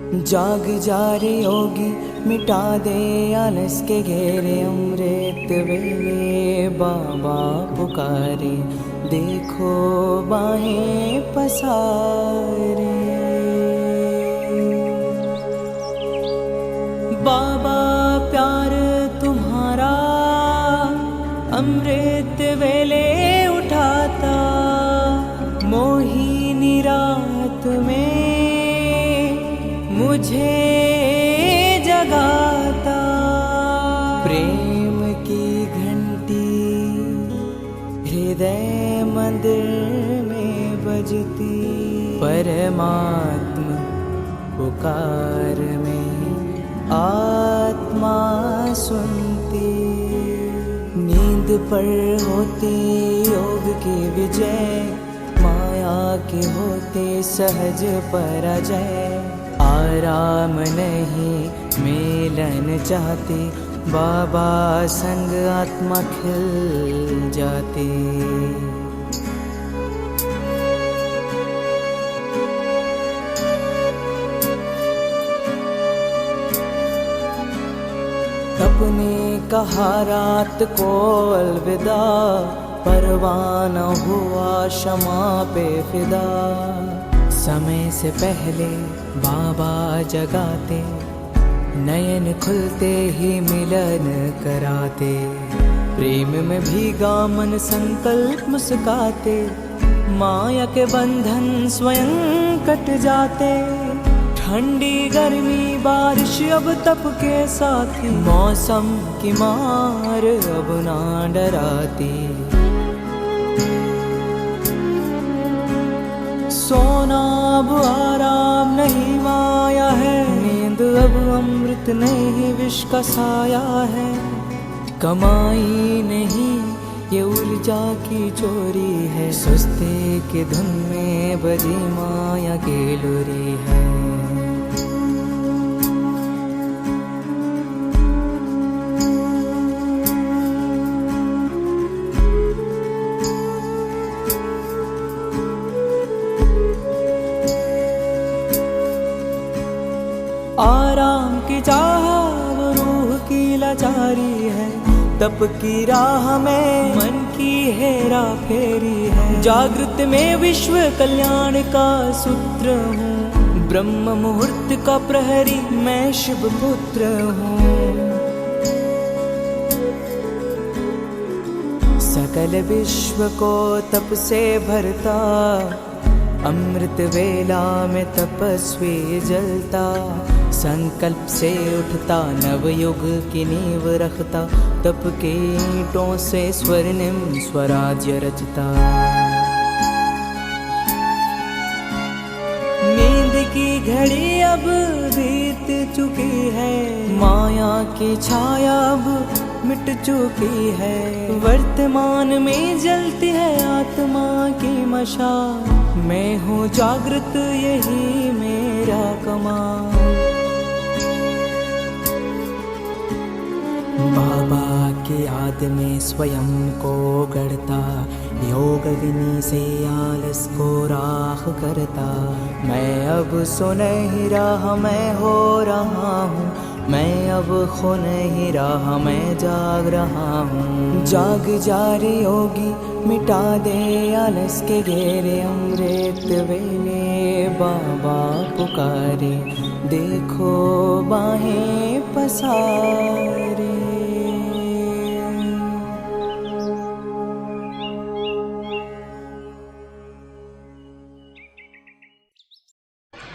जाग जा रे योगी, मिटा दे आलस के घेरे। अमृत वेले बाबा पुकारे, देखो बाहें पसारे। बाबा प्यार तुम्हारा अमृत वेले उठाता, मोहिनी रात में मुझे जगाता। प्रेम की घंटी हृदय मंदिर में बजती, परमात्मा पुकार में आत्मा सुनती। नींद पर होती योग की विजय, माया के होते सहज पराजय। आराम नहीं मिलन चाहती, बाबा संग आत्मा खिल जाती। अपने कहा रात को अलविदा, परवाना हुआ क्षमा पे फिदा। समय से पहले बाबा जगाते, नयन खुलते ही मिलन कराते। प्रेम में भीगा मन संकल्प मुस्काते, माया के बंधन स्वयं कट जाते। ठंडी गर्मी बारिश अब तप के साथी, मौसम की मार अब ना डराती। सोना अब आराम नहीं माया है, नींद अब अमृत नहीं विष का साया है। कमाई नहीं ये ऊर्जा की चोरी है, सुस्ती की धुन में बजी माया की लुरी है। आराम की चाह वो रूह की लाचारी है, तप की राह में मन की हेरा फेरी है। जागृत में विश्व कल्याण का सूत्र हूँ, ब्रह्म मुहूर्त का प्रहरी मैं शिव पुत्र हूँ। सकल विश्व को तप से भरता, अमृत वेला में तपस्वी जलता। संकल्प से उठता नवयुग की नींव रखता, तप के ईंटों से स्वर्णिम स्वराज्य रचता। नींद की घड़ी अब बीत चुकी है, माया की छाया अब मिट चुकी है। वर्तमान में जलती है आत्मा की मशाल, मैं हूँ जागृत यही मेरा कमाल। बाबा की याद में स्वयं को गढ़ता, योग अग्नि से आलस को राख करता। मैं अब सुनहरी राह मैं हो रहा हूँ, मैं अब खो नहीं रहा मैं जाग रहा हूँ। जाग जा रे योगी, मिटा दे आलस के घेरे। अमृत वेले बाबा पुकारे, देखो बाहें पसारे।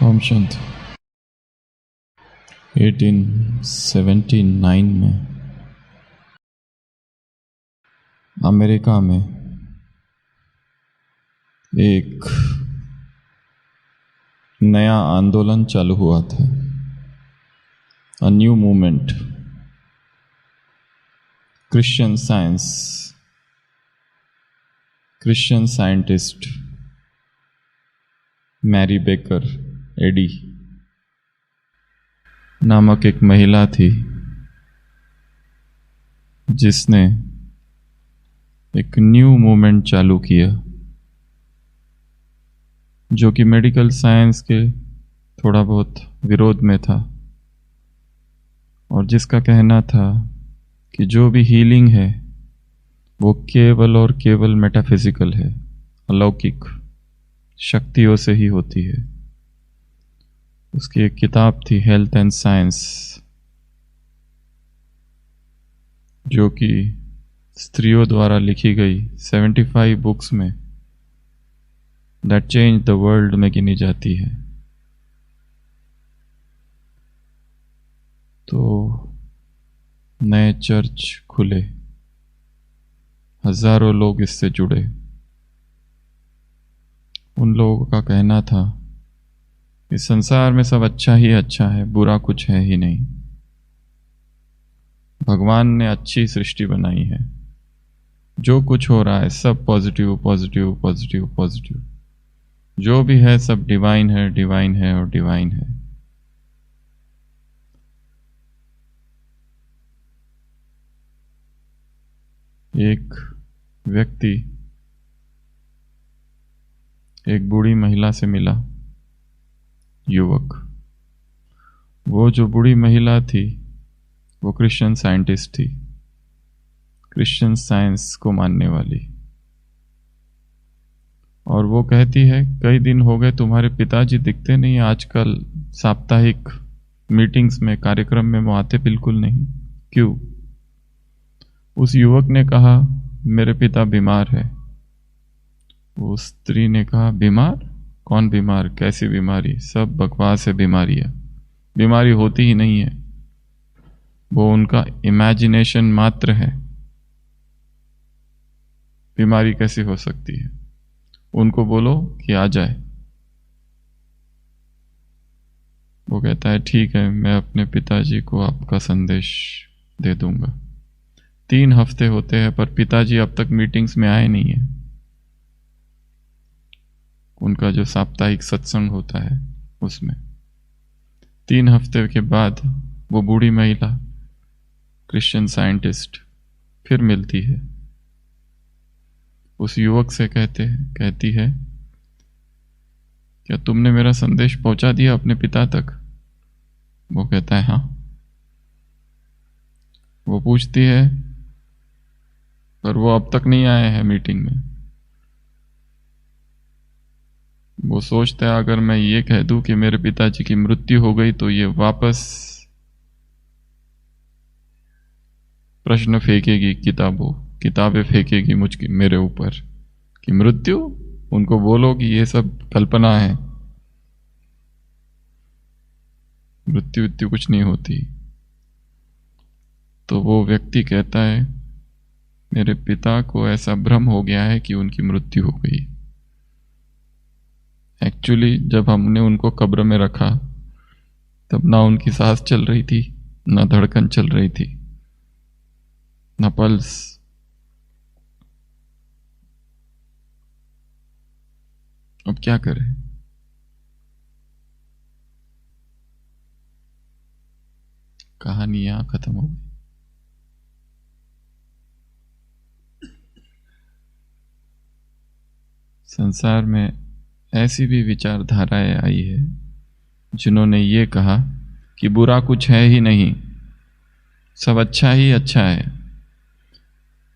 ओम शांति। 1879 में अमेरिका में एक नया आंदोलन चालू हुआ था, a new movement. Christian science, Christian scientist Mary Baker Eddy नामक एक महिला थी, जिसने एक न्यू मूवमेंट चालू किया, जो कि मेडिकल साइंस के थोड़ा बहुत विरोध में था, और जिसका कहना था कि जो भी हीलिंग है वो केवल और केवल मेटाफिजिकल है, अलौकिक शक्तियों से ही होती है। उसकी एक किताब थी हेल्थ एंड साइंस, जो कि स्त्रियों द्वारा लिखी गई 75 बुक्स में दैट चेंज द वर्ल्ड में गिनी जाती है। तो नए चर्च खुले, हजारों लोग इससे जुड़े। उन लोगों का कहना था कि संसार में सब अच्छा ही अच्छा है, बुरा कुछ है ही नहीं। भगवान ने अच्छी सृष्टि बनाई है, जो कुछ हो रहा है सब पॉजिटिव पॉजिटिव पॉजिटिव पॉजिटिव, जो भी है सब डिवाइन है, डिवाइन है और डिवाइन है। एक व्यक्ति एक बूढ़ी महिला से मिला, युवक। वो जो बूढ़ी महिला थी वो क्रिश्चियन साइंटिस्ट थी, क्रिश्चियन साइंस को मानने वाली। और वो कहती है कई दिन हो गए तुम्हारे पिताजी दिखते नहीं, आजकल साप्ताहिक मीटिंग्स में, कार्यक्रम में वो आते बिल्कुल नहीं, क्यों? उस युवक ने कहा मेरे पिता बीमार है। वो स्त्री ने कहा बीमार? कौन बीमार? कैसी बीमारी? सब बकवास है, बीमारी है, बीमारी होती ही नहीं है, वो उनका इमेजिनेशन मात्र है, बीमारी कैसी हो सकती है? उनको बोलो कि आ जाए। वो कहता है ठीक है, मैं अपने पिताजी को आपका संदेश दे दूंगा। 3 हफ्ते होते हैं पर पिताजी अब तक मीटिंग्स में आए नहीं है। उनका जो साप्ताहिक सत्संग होता है उसमें 3 हफ्ते के बाद वो बूढ़ी महिला क्रिश्चियन साइंटिस्ट फिर मिलती है। उस युवक से कहती है क्या तुमने मेरा संदेश पहुंचा दिया अपने पिता तक? वो कहता है हाँ। वो पूछती है पर वो अब तक नहीं आए हैं मीटिंग में। वो सोचता है अगर मैं ये कह दूं कि मेरे पिताजी की मृत्यु हो गई तो ये वापस प्रश्न फेंकेगी, किताबें फेंकेगी मेरे ऊपर कि मृत्यु, उनको बोलो कि ये सब कल्पना है, मृत्यु कुछ नहीं होती। तो वो व्यक्ति कहता है मेरे पिता को ऐसा भ्रम हो गया है कि उनकी मृत्यु हो गई। एक्चुअली जब हमने उनको कब्र में रखा तब ना उनकी सांस चल रही थी, ना धड़कन चल रही थी, ना पल्स। अब क्या करें? कहानी यहां खत्म हो गई। संसार में ऐसी भी विचारधाराएं आई है जिन्होंने ये कहा कि बुरा कुछ है ही नहीं, सब अच्छा ही अच्छा है,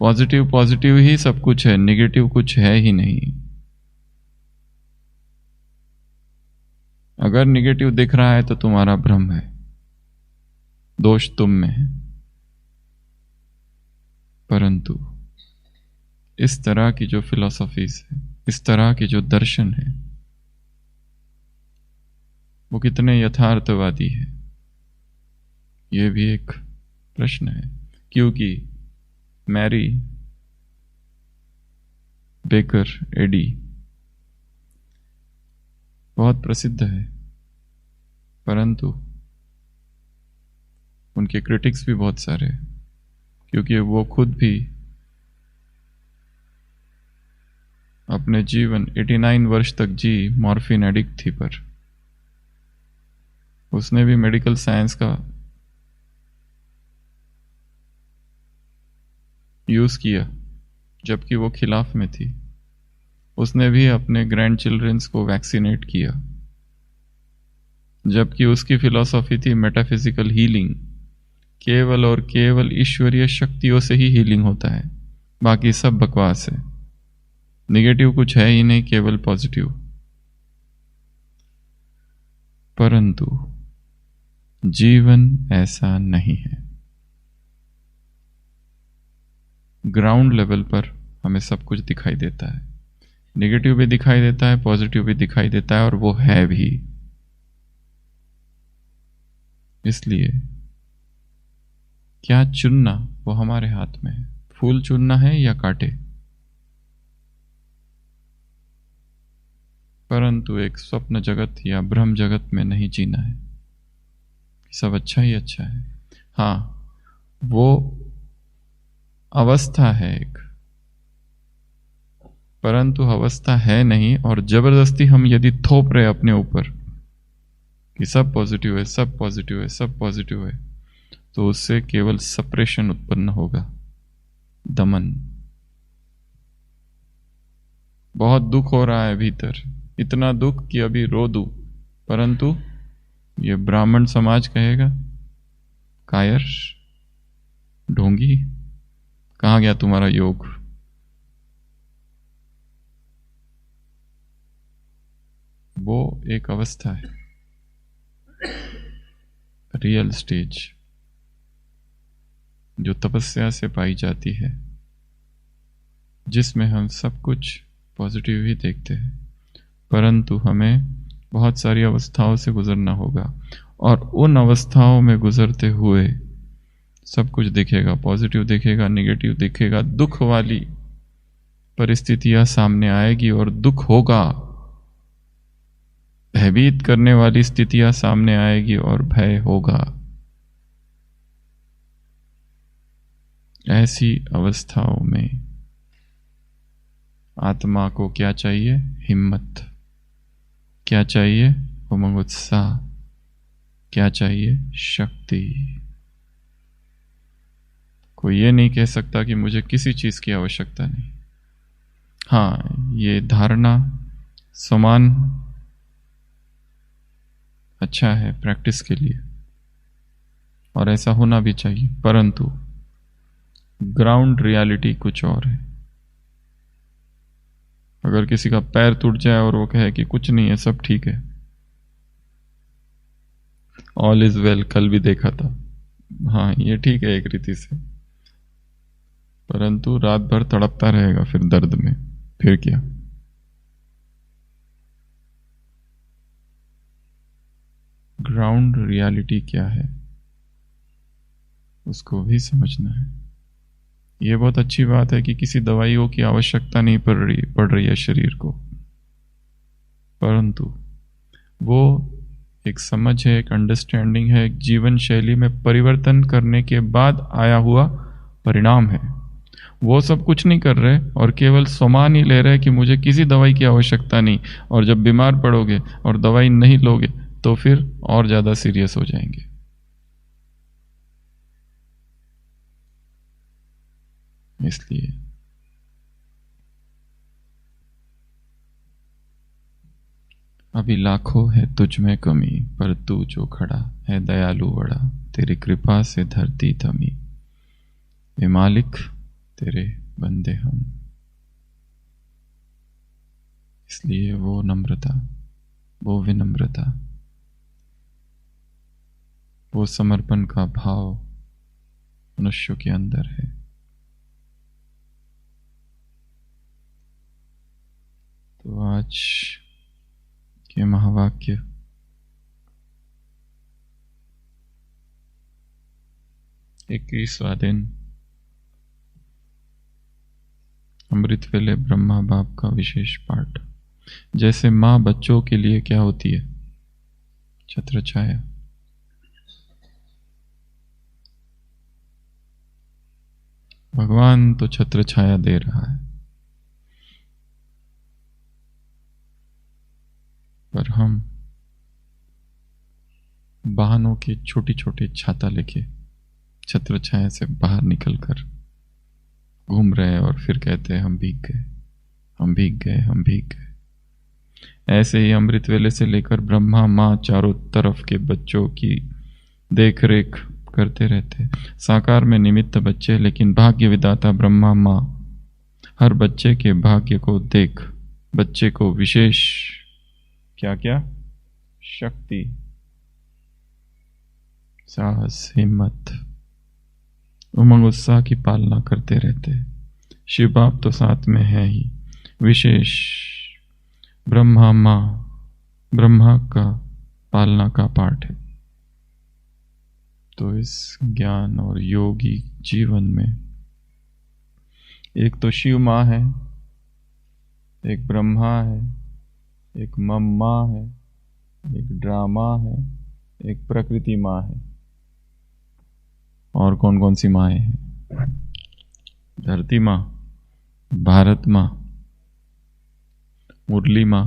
पॉजिटिव पॉजिटिव ही सब कुछ है, नेगेटिव कुछ है ही नहीं। अगर नेगेटिव दिख रहा है तो तुम्हारा भ्रम है, दोष तुम में है। परंतु इस तरह की जो फिलॉसफीज है, इस तरह के जो दर्शन है, वो कितने यथार्थवादी है, ये भी एक प्रश्न है। क्योंकि मैरी बेकर एडी बहुत प्रसिद्ध है, परंतु उनके क्रिटिक्स भी बहुत सारे हैं, क्योंकि वो खुद भी अपने जीवन 89 वर्ष तक जी मॉर्फिन एडिक्ट थी, पर उसने भी मेडिकल साइंस का यूज किया जबकि वो खिलाफ में थी। उसने भी अपने ग्रैंड चिल्ड्रंस को वैक्सीनेट किया, जबकि उसकी फिलॉसफी थी मेटाफिजिकल हीलिंग, केवल और केवल ईश्वरीय शक्तियों से ही हीलिंग होता है, बाकी सब बकवास है। नेगेटिव कुछ है ही नहीं, केवल पॉजिटिव। परंतु जीवन ऐसा नहीं है। ग्राउंड लेवल पर हमें सब कुछ दिखाई देता है, नेगेटिव भी दिखाई देता है, पॉजिटिव भी दिखाई देता है, और वो है भी। इसलिए क्या चुनना वो हमारे हाथ में है। फूल चुनना है या कांटे। परंतु एक स्वप्न जगत या भ्रम जगत में नहीं जीना है। सब अच्छा ही अच्छा है। हाँ, वो अवस्था है एक, परंतु अवस्था है नहीं, और जबरदस्ती हम यदि थोप रहे अपने ऊपर कि सब पॉजिटिव है, सब पॉजिटिव है, सब पॉजिटिव है, तो उससे केवल सप्रेशन उत्पन्न होगा, दमन। बहुत दुख हो रहा है भीतर, इतना दुख कि अभी रो दूं, परंतु ये ब्राह्मण समाज कहेगा, कायर, ढोंगी, कहां गया तुम्हारा योग। वो एक अवस्था है, रियल स्टेज, जो तपस्या से पाई जाती है, जिसमें हम सब कुछ पॉजिटिव ही देखते हैं, परंतु हमें बहुत सारी अवस्थाओं से गुजरना होगा, और उन अवस्थाओं में गुजरते हुए सब कुछ दिखेगा, पॉजिटिव दिखेगा, नेगेटिव दिखेगा, दुख वाली परिस्थितियां सामने आएगी और दुख होगा, भयभीत करने वाली स्थितियां सामने आएगी और भय होगा। ऐसी अवस्थाओं में आत्मा को क्या चाहिए? हिम्मत। क्या चाहिए? उमंग, उत्साह। क्या चाहिए? शक्ति। कोई ये नहीं कह सकता कि मुझे किसी चीज की आवश्यकता नहीं। हाँ, ये धारणा समान अच्छा है प्रैक्टिस के लिए, और ऐसा होना भी चाहिए, परंतु ग्राउंड रियलिटी कुछ और है। अगर किसी का पैर टूट जाए और वो कहे कि कुछ नहीं है, सब ठीक है, ऑल इज वेल, कल भी देखा था, हाँ ये ठीक है एक रीति से, परंतु रात भर तड़पता रहेगा फिर दर्द में, फिर क्या। ग्राउंड रियलिटी क्या है उसको भी समझना है। ये बहुत अच्छी बात है कि किसी दवाइयों की आवश्यकता नहीं पड़ रही है शरीर को, परंतु वो एक समझ है, एक अंडरस्टैंडिंग है, एक जीवन शैली में परिवर्तन करने के बाद आया हुआ परिणाम है। वो सब कुछ नहीं कर रहे और केवल सामान ही ले रहे कि मुझे किसी दवाई की आवश्यकता नहीं, और जब बीमार पड़ोगे और दवाई नहीं लोगे तो फिर और ज्यादा सीरियस हो जाएंगे। इसलिए अभी लाखों है तुझ में कमी, पर तू जो खड़ा है दयालु बड़ा, तेरी कृपा से धरती थमी, ए मालिक तेरे बंदे हम। इसलिए वो नम्रता, वो विनम्रता, वो समर्पण का भाव मनुष्य के अंदर है। तो आज के महावाक्य इक्कीसवां दिन, अमृत वेले ब्रह्मा बाप का विशेष पाठ। जैसे माँ बच्चों के लिए क्या होती है? छत्र छाया। भगवान तो छत्र छाया दे रहा है, पर हम वाहनों के छोटी छोटी छाता लेके छत्र छाया से बाहर निकलकर घूम रहे हैं और फिर कहते हैं हम भीग गए, हम भीग गए, हम भीग गए। ऐसे ही अमृत वेले से लेकर ब्रह्मा माँ चारों तरफ के बच्चों की देख रेख करते रहते। साकार में निमित्त बच्चे, लेकिन भाग्य विदाता ब्रह्मा माँ हर बच्चे के भाग्य को देख बच्चे को विशेष क्या क्या शक्ति, साहस, हिम्मत, उमंग उत्साह की पालना करते रहते। शिव बाप तो साथ में है ही, विशेष ब्रह्मा माँ ब्रह्मा का पालना का पाठ है। तो इस ज्ञान और योगी जीवन में एक तो शिव माँ है, एक ब्रह्मा है, एक मम्मा है, एक ड्रामा है, एक प्रकृति माँ है। और कौन कौन सी माएँ हैं? धरती माँ, भारत माँ, मुरली माँ,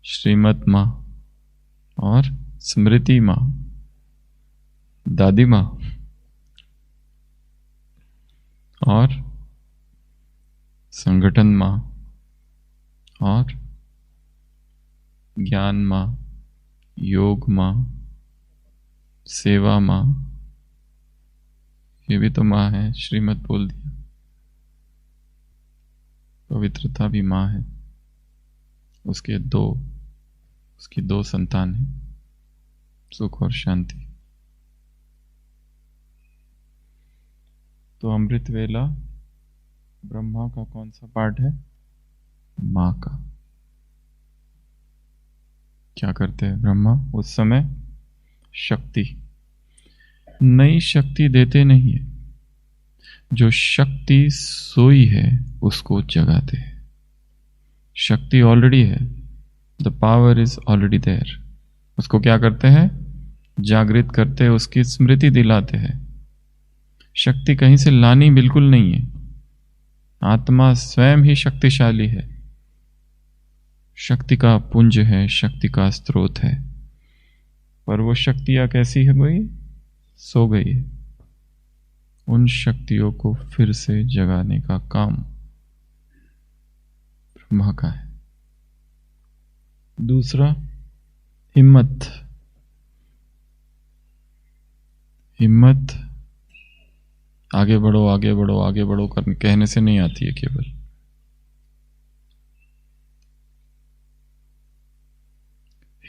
श्रीमत माँ और स्मृति माँ, दादी माँ और संगठन माँ और ज्ञान माँ, योग माँ, सेवा माँ, ये भी तो माँ है। श्रीमत बोल दिया। पवित्रता भी माँ है। उसकी दो संतान हैं, सुख और शांति। तो अमृत वेला ब्रह्मा का कौन सा पार्ट है? माँ का। क्या करते हैं ब्रह्मा उस समय? शक्ति, नई शक्ति देते नहीं है। जो शक्ति सोई है उसको जगाते हैं। शक्ति ऑलरेडी है, the power is already there. उसको क्या करते हैं? जागृत करते हैं, उसकी स्मृति दिलाते हैं। शक्ति कहीं से लानी बिल्कुल नहीं है। आत्मा स्वयं ही शक्तिशाली है, शक्ति का पुंज है, शक्ति का स्रोत है। पर वो शक्तियां कैसी है भाई? सो गई है। उन शक्तियों को फिर से जगाने का काम ब्रह्मा का है। दूसरा, हिम्मत। हिम्मत आगे बढ़ो, आगे बढ़ो, आगे बढ़ो करने कहने से नहीं आती है केवल।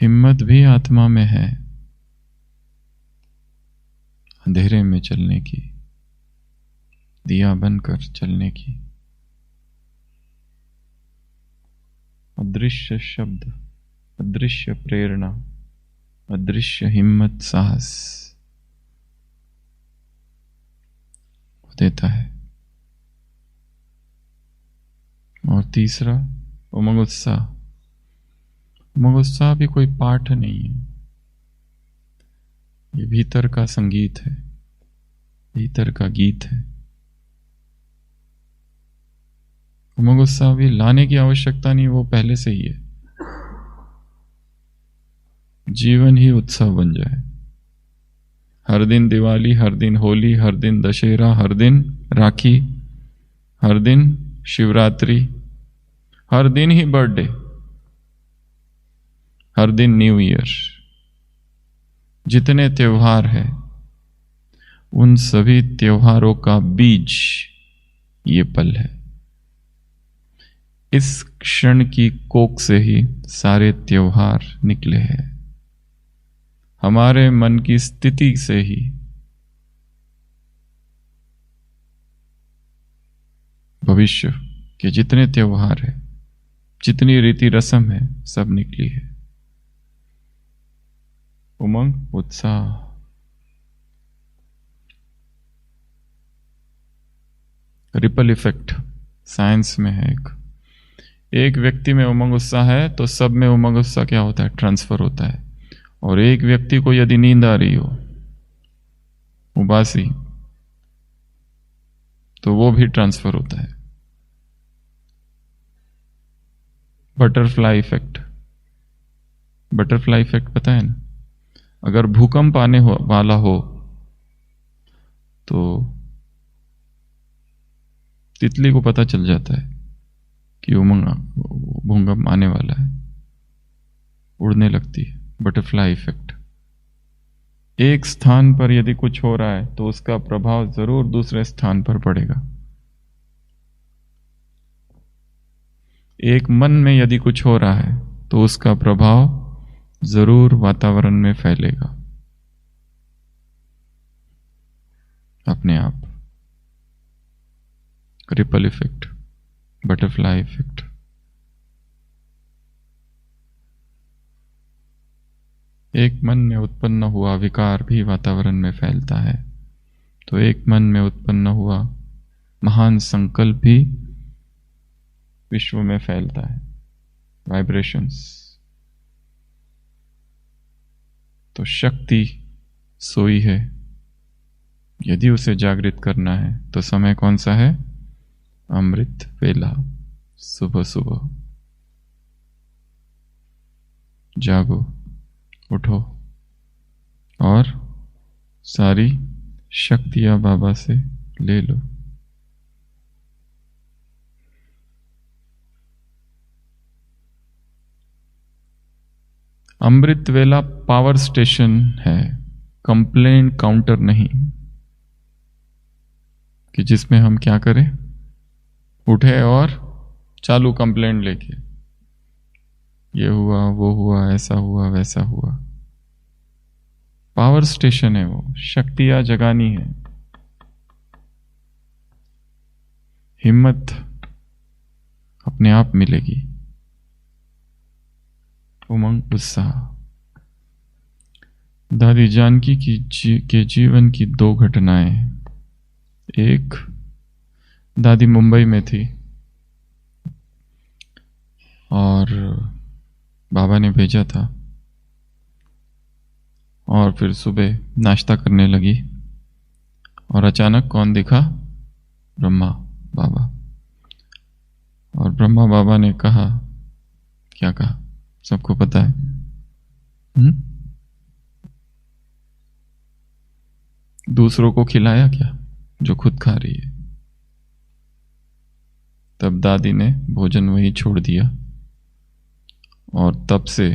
हिम्मत भी आत्मा में है, अंधेरे में चलने की, दिया बनकर चलने की। अदृश्य शब्द, अदृश्य प्रेरणा, अदृश्य हिम्मत, साहस देता है। और तीसरा, उमंग उत्साह। उमंग उत्साह भी कोई पाठ नहीं है, ये भीतर का संगीत है, भीतर का गीत है। उमंग उत्साह भी लाने की आवश्यकता नहीं, वो पहले से ही है। जीवन ही उत्सव बन जाए। हर दिन दिवाली, हर दिन होली, हर दिन दशहरा, हर दिन राखी, हर दिन शिवरात्रि, हर दिन ही बर्थडे, हर दिन न्यू ईयर। जितने त्योहार हैं उन सभी त्योहारों का बीज ये पल है। इस क्षण की कोख से ही सारे त्योहार निकले हैं। हमारे मन की स्थिति से ही भविष्य के जितने त्योहार हैं, जितनी रीति रस्म है, सब निकली है। उमंग, उत्साह। रिपल इफेक्ट साइंस में है। एक व्यक्ति में उमंग उत्साह है तो सब में उमंग उत्साह क्या होता है? ट्रांसफर होता है। और एक व्यक्ति को यदि नींद आ रही हो, उबासी, तो वो भी ट्रांसफर होता है। Butterfly effect. बटरफ्लाई इफेक्ट पता है ना? अगर भूकंप आने वाला हो तो तितली को पता चल जाता है कि भूकंप आने वाला है। उड़ने लगती है, बटरफ्लाई इफेक्ट। एक स्थान पर यदि कुछ हो रहा है तो उसका प्रभाव जरूर दूसरे स्थान पर पड़ेगा। एक मन में यदि कुछ हो रहा है तो उसका प्रभाव जरूर वातावरण में फैलेगा अपने आप। Ripple effect, butterfly effect. एक मन में उत्पन्न हुआ विकार भी वातावरण में फैलता है, तो एक मन में उत्पन्न हुआ महान संकल्प भी विश्व में फैलता है, वाइब्रेशंस। तो शक्ति सोई है, यदि उसे जागृत करना है तो समय कौन सा है? अमृत वेला, सुबह सुबह। जागो, उठो और सारी शक्तियां बाबा से ले लो। अमृत वेला पावर स्टेशन है, कंप्लेंट काउंटर नहीं कि जिसमें हम क्या करें, उठे और चालू कंप्लेंट लेके, ये हुआ, वो हुआ, ऐसा हुआ, वैसा हुआ। पावर स्टेशन है वो, शक्तियां जगानी है। हिम्मत अपने आप मिलेगी, उमंग, उत्साह। दादी जानकी के जीवन की दो घटनाएं। एक, दादी मुंबई में थी और बाबा ने भेजा था, और फिर सुबह नाश्ता करने लगी और अचानक कौन दिखा? ब्रह्मा बाबा। और ब्रह्मा बाबा ने कहा, क्या कहा सबको पता है? दूसरों को खिलाया क्या जो खुद खा रही है? तब दादी ने भोजन वहीं छोड़ दिया और तब से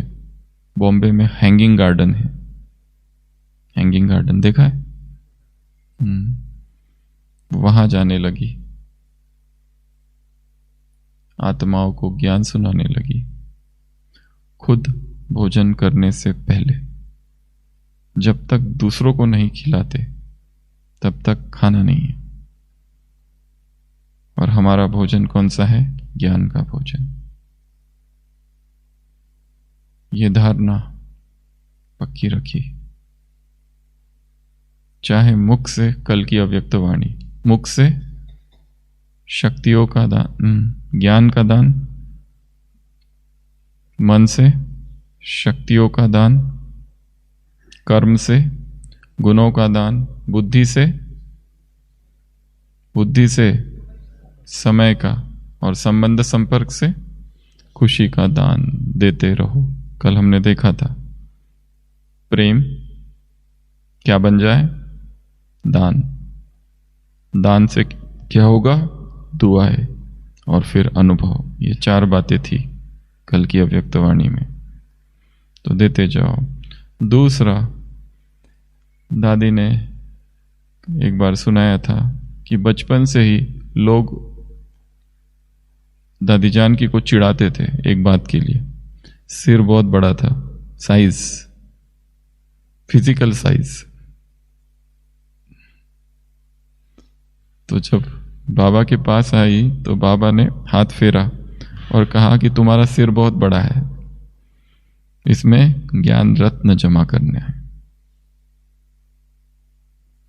बॉम्बे में हैंगिंग गार्डन है। हैंगिंग गार्डन देखा है? वहां जाने लगी, आत्माओं को ज्ञान सुनाने लगी, खुद भोजन करने से पहले। जब तक दूसरों को नहीं खिलाते तब तक खाना नहीं है। और हमारा भोजन कौन सा है? ज्ञान का भोजन। ये धारणा पक्की रखी। चाहे मुख से कल की अव्यक्त वाणी, मुख से शक्तियों का दान, ज्ञान का दान, मन से शक्तियों का दान, कर्म से गुणों का दान, बुद्धि से समय का, और संबंध संपर्क से खुशी का दान देते रहो। कल हमने देखा था प्रेम क्या बन जाए? दान। दान से क्या होगा? दुआएं और फिर अनुभव। ये चार बातें थी कल की अव्यक्त वाणी में, तो देते जाओ। दूसरा, दादी ने एक बार सुनाया था कि बचपन से ही लोग दादी जानकी को चिढ़ाते थे एक बात के लिए। सिर बहुत बड़ा था, साइज, फिजिकल साइज। तो जब बाबा के पास आई तो बाबा ने हाथ फेरा और कहा कि तुम्हारा सिर बहुत बड़ा है, इसमें ज्ञान रत्न जमा करने हैं,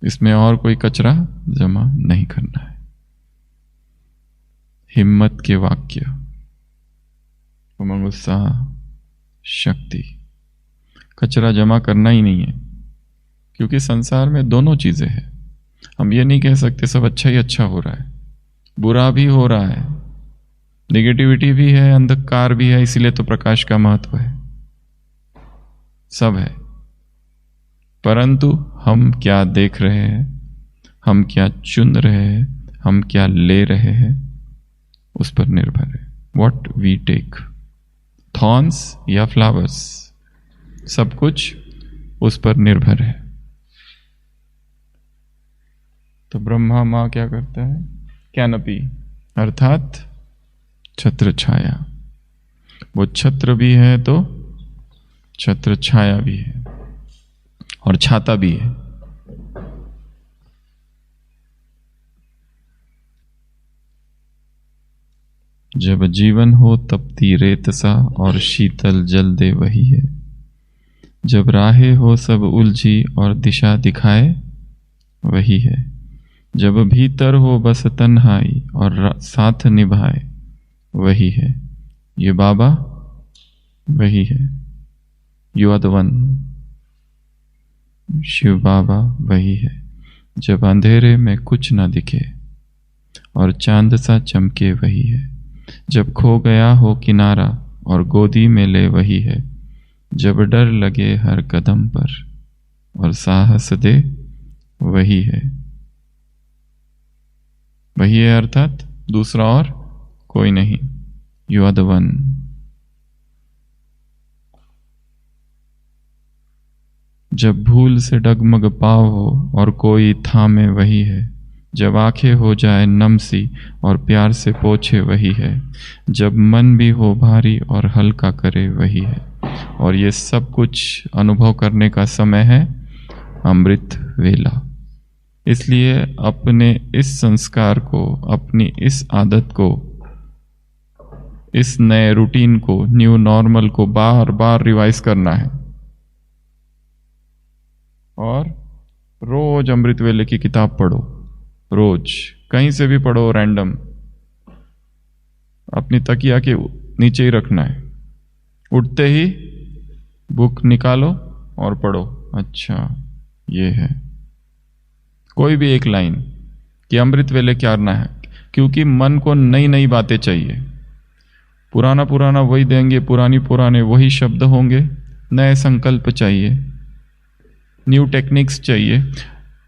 इसमें और कोई कचरा जमा नहीं करना है। हिम्मत के वाक्य, उमंग, उत्साह, शक्ति। कचरा जमा करना ही नहीं है, क्योंकि संसार में दोनों चीजें हैं। हम ये नहीं कह सकते सब अच्छा ही अच्छा हो रहा है, बुरा भी हो रहा है, नेगेटिविटी भी है, अंधकार भी है, इसीलिए तो प्रकाश का महत्व है। सब है, परंतु हम क्या देख रहे हैं, हम क्या चुन रहे हैं, हम क्या ले रहे हैं, उस पर निर्भर है। वॉट वी टेक, थॉर्न्स या फ्लावर्स। सब कुछ उस पर निर्भर है। तो ब्रह्मा माँ क्या करता है? कैनपी अर्थात छत्र छाया। वो छत्र भी है तो छत्र छाया भी है और छाता भी है। जब जीवन हो तपती रेत सा और शीतल जल दे वही है। जब राहें हो सब उलझी और दिशा दिखाए वही है। जब भीतर हो बस तन्हाई और साथ निभाए वही है। ये बाबा वही है। You are the one. Shiv बाबा वही है। जब अंधेरे में कुछ न दिखे और चांद सा चमके वही है। जब खो गया हो किनारा और गोदी में ले वही है। जब डर लगे हर कदम पर और साहस दे वही है। वही है अर्थात दूसरा और कोई नहीं। You are the one. जब भूल से डगमग पाव हो और कोई थामे वही है। जब आंखें हो जाए नम सी और प्यार से पोछे वही है। जब मन भी हो भारी और हल्का करे वही है। और ये सब कुछ अनुभव करने का समय है अमृत वेला। इसलिए अपने इस संस्कार को, अपनी इस आदत को, इस नए रूटीन को, न्यू नॉर्मल को बार बार रिवाइज करना है। और रोज अमृत वेले की किताब पढ़ो। रोज कहीं से भी पढ़ो, रैंडम, अपनी तकिया के नीचे ही रखना है। उठते ही बुक निकालो और पढ़ो। अच्छा ये है, कोई भी एक लाइन कि अमृत वेले क्या करना है। क्योंकि मन को नई नई बातें चाहिए। पुराना पुराना वही देंगे, पुरानी पुराने वही शब्द होंगे। नए संकल्प चाहिए, न्यू टेक्निक्स चाहिए।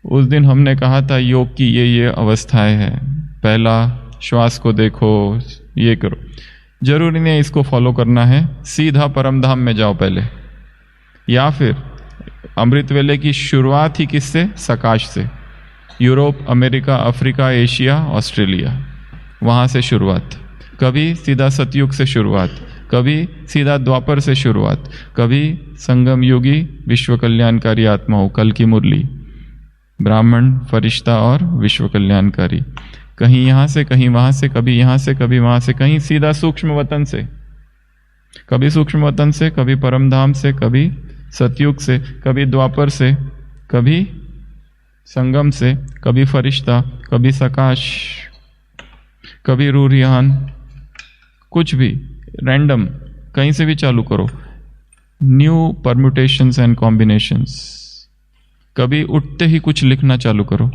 उस दिन हमने कहा था योग की ये अवस्थाएं हैं। पहला श्वास को देखो, ये करो। जरूरी नहीं इसको फॉलो करना है, सीधा परम धाम में जाओ पहले। या फिर अमृत वेले की शुरुआत ही किससे? सकाश से। Europe, America, Africa, Asia, Australia, वहाँ से शुरुआत। कभी सीधा सतयुग से शुरुआत, कभी सीधा द्वापर से शुरुआत, कभी संगम योगी विश्व कल्याणकारी आत्माओं, कल की मुरली, ब्राह्मण, फरिश्ता और विश्व कल्याणकारी। कहीं यहाँ से, कहीं वहाँ से, कभी यहाँ से, कभी वहाँ से, कहीं सीधा सूक्ष्म वतन से, कभी सूक्ष्म वतन से, कभी परमधाम से, कभी सतयुग से, कभी द्वापर से, कभी संगम से, कभी फरिश्ता, कभी सकाश, कभी रूरियान, कुछ भी रैंडम कहीं से भी चालू करो। New permutations and combinations. कभी उठते ही कुछ लिखना चालू करो,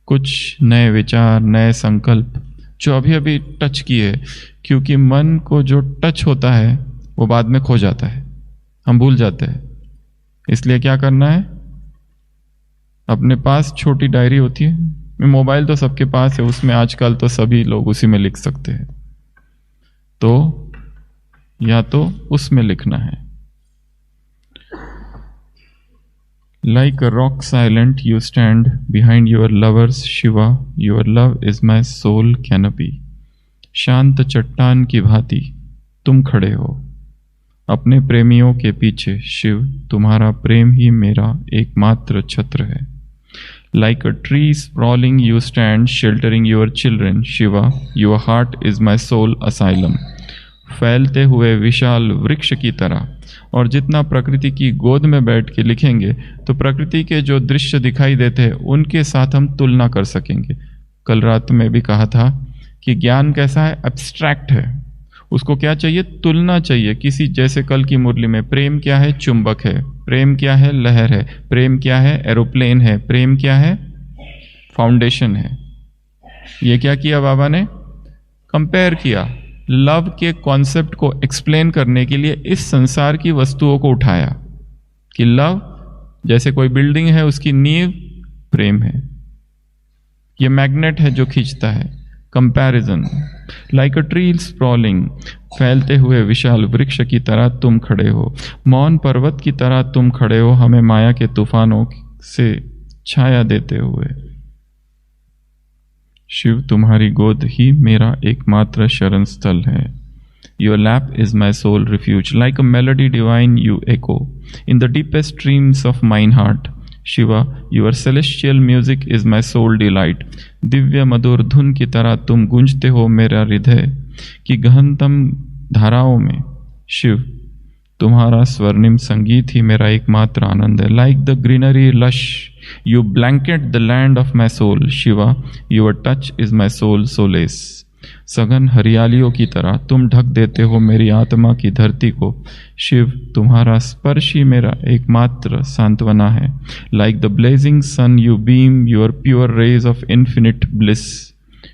कुछ नए विचार, नए संकल्प जो अभी अभी टच किए। क्योंकि मन को जो टच होता है वो बाद में खो जाता है, हम भूल जाते हैं। इसलिए क्या करना है? अपने पास छोटी डायरी होती है, मोबाइल तो सबके पास है, उसमें आजकल तो सभी लोग उसी में लिख सकते हैं। तो या तो उसमें लिखना है। Like a rock silent you stand behind your lover's Shiva, your love is my soul canopy. शांत चट्टान की भांति तुम खड़े हो अपने प्रेमियों के पीछे। शिव, तुम्हारा प्रेम ही मेरा एकमात्र छत्र है। Like a tree sprawling you stand sheltering your children, Shiva, your heart is my soul asylum. फैलते हुए विशाल वृक्ष की तरह। और जितना प्रकृति की गोद में बैठ के लिखेंगे तो प्रकृति के जो दृश्य दिखाई देते हैं उनके साथ हम तुलना कर सकेंगे। कल रात में भी कहा था कि ज्ञान कैसा है? एब्स्ट्रैक्ट है। उसको क्या चाहिए? तुलना चाहिए किसी। जैसे कल की मुरली में प्रेम क्या है? चुंबक है। प्रेम क्या है? लहर है। प्रेम क्या है? एरोप्लेन है। प्रेम क्या है? फाउंडेशन है। ये क्या किया बाबा ने? कंपेयर किया। लव के कॉन्सेप्ट को एक्सप्लेन करने के लिए इस संसार की वस्तुओं को उठाया कि लव जैसे कोई बिल्डिंग है, उसकी नींव प्रेम है। ये मैग्नेट है जो खींचता है। Comparison. Like a tree sprawling, फैलते हुए विशाल वृक्ष की तरह तुम खड़े हो, मौन पर्वत की तरह तुम खड़े हो, हमें माया के तूफानों से छाया देते हुए। शिव, तुम्हारी गोद ही मेरा एकमात्र शरण स्थल है। Your lap is my soul refuge. Like a melody divine you echo in the deepest dreams of mine heart. Shiva, your celestial music is my soul delight. Divya मधुर धुन की तरह तुम गूंजते हो मेरा हृदय की गहनतम धाराओं में। शिव, तुम्हारा स्वर्णिम संगीत ही मेरा एकमात्र आनंद है। Like the greenery lush, you blanket the land of my soul. Shiva, your touch is my soul solace. सघन हरियालियों की तरह तुम ढक देते हो मेरी आत्मा की धरती को। शिव, तुम्हारा स्पर्श ही मेरा एकमात्र सांत्वना है। Like the blazing sun you beam your pure rays of infinite bliss.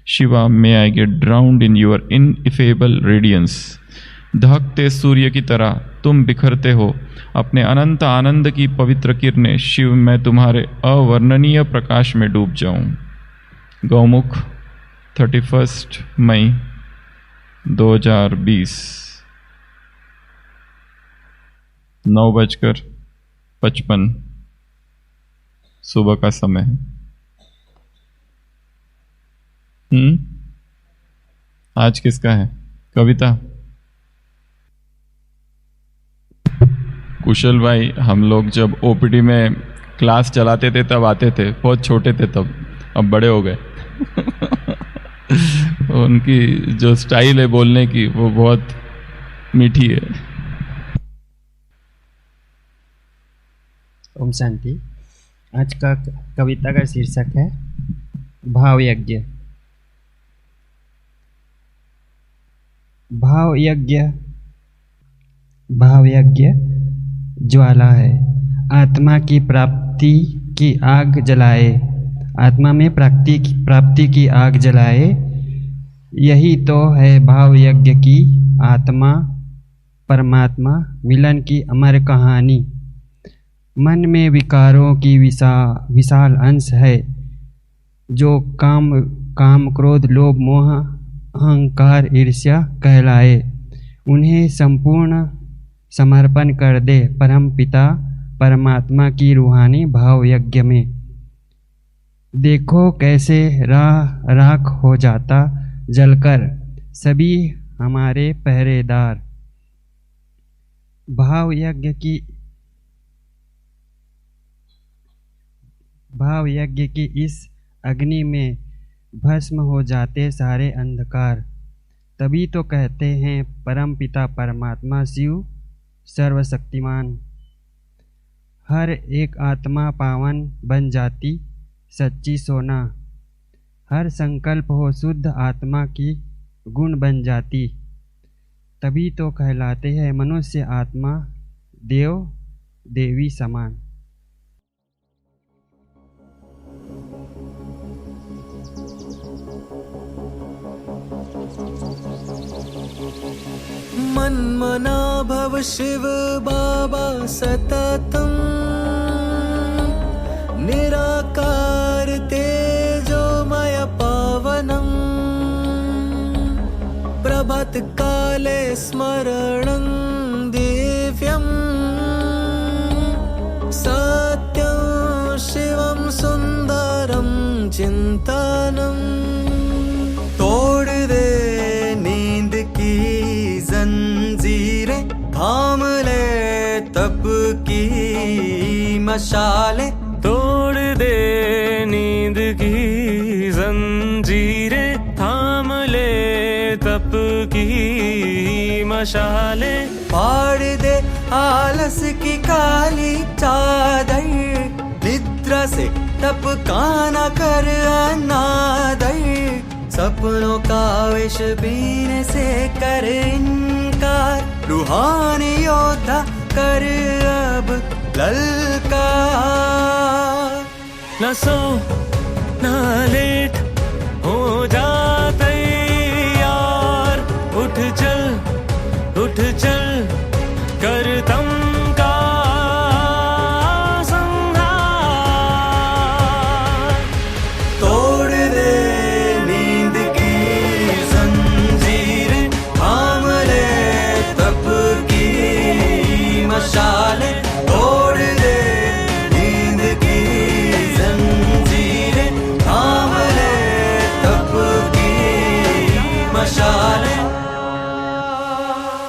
Shiva, may I get drowned in your ineffable radiance. दहकते सूर्य की तरह तुम बिखरते हो अपने अनंत आनंद की पवित्र किरणें। शिव, मैं तुम्हारे अवर्णनीय प्रकाश में डूब जाऊं। गौमुख, 31 मई 2020, 9:55 सुबह का समय है। आज किसका है? कविता। कुशल भाई, हम लोग जब ओपीडी में क्लास चलाते थे तब आते थे, बहुत छोटे थे तब, अब बड़े हो गए। उनकी जो स्टाइल है बोलने की वो बहुत मीठी है। ओम शांति। आज का कविता का शीर्षक है भाव यज्ञ। भाव यज्ञ, भाव यज्ञ ज्वाला है, आत्मा की प्राप्ति की आग जलाए, आत्मा में प्राप्ति की आग जलाए। यही तो है भाव यज्ञ की आत्मा परमात्मा मिलन की अमर कहानी। मन में विकारों की विशाल अंश है, जो काम क्रोध लोभ मोह अहंकार ईर्ष्या कहलाए। उन्हें संपूर्ण समर्पण कर दे परम पिता परमात्मा की रूहानी भाव यज्ञ में। देखो कैसे राख हो जाता जलकर सभी हमारे पहरेदार। भाव यज्ञ की इस अग्नि में भस्म हो जाते सारे अंधकार। तभी तो कहते हैं परम पिता परमात्मा शिव सर्वशक्तिमान। हर एक आत्मा पावन बन जाती सच्ची सोना। हर संकल्प हो शुद्ध आत्मा की गुण बन जाती। तभी तो कहलाते हैं मनुष्य आत्मा देव देवी समान। मन्मना भव शिव बाबा सततम, निराकार तेजोमय पावनम, प्रभात काले स्मरणं दिव्यं, सत्यं शिवं सुंदरं चिंतनम्। तोड़ दे नींद की जंजीरें, थाम ले तप की मशालें। तोड़ दे नींद की जंजीरें, थाम ले तप की मशालें। फाड़ दे आलस की काली चादर, निद्रा से टपका न कर अनादर। सपनों का विष पीने से कर इनकार, रूहानी योद्धा कर अब ललकार। न सो न लेट हो जा तैयार, उठ चल कर तम का संहार। तोड़ दे नींद की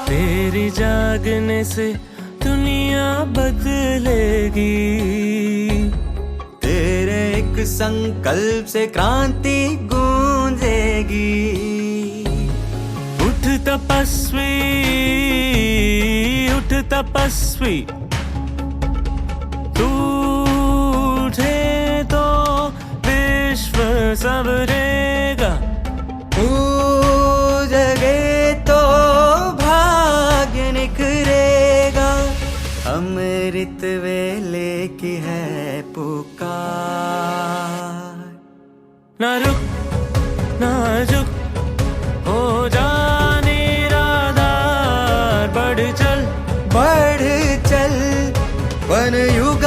तेरी जागने से दुनिया बदलेगी। तेरे एक संकल्प से क्रांति गूंजेगी। उठ तपस्वी, उठ तपस्वी, तू उठे तो विश्व संवरेगा। तू जगे तो भाग्य निखरेगा। अमृत वेले की है पुकार। ना रुक ना झुक, हो जा निराधार। बढ़ चल बढ़ चल वन युग